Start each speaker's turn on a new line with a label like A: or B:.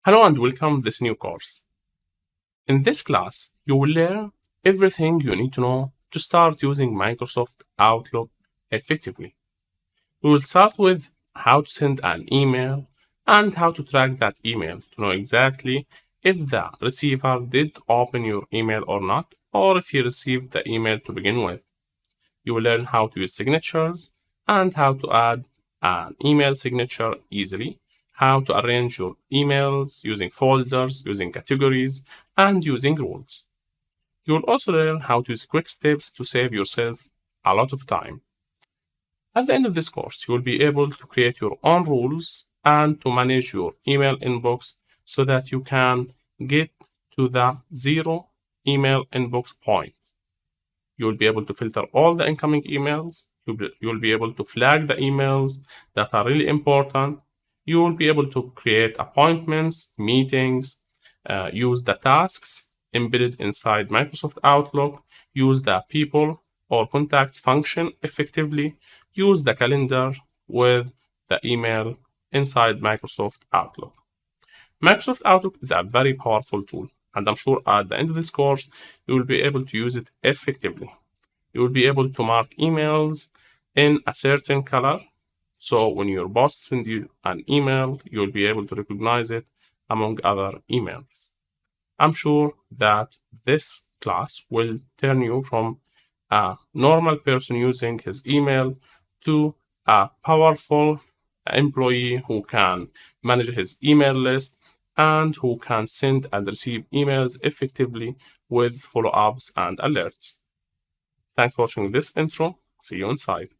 A: Hello and welcome to this new course. In this class, you will learn everything you need to know to start using Microsoft Outlook effectively. We will start with how to send an email and how to track that email to know exactly if the receiver did open your email or not, or if he received the email to begin with. You will learn how to use signatures and how to add an email signature easily, how to arrange your emails using folders, using categories, and using rules. You will also learn how to use quick steps to save yourself a lot of time. At the end of this course, you will be able to create your own rules and to manage your email inbox so that you can get to the zero email inbox point. You'll be able to filter all the incoming emails. You'll be able to flag the emails that are really important. You will be able to create appointments, meetings, use the tasks embedded inside Microsoft Outlook, use the people or contacts function effectively, use the calendar with the email inside Microsoft Outlook. Microsoft Outlook is a very powerful tool, and I'm sure at the end of this course, you will be able to use it effectively. You will be able to mark emails in a certain color. So when your boss sends you an email, you'll be able to recognize it among other emails. I'm sure that this class will turn you from a normal person using his email to a powerful employee who can manage his email list and who can send and receive emails effectively with follow-ups and alerts. Thanks for watching this intro. See you inside.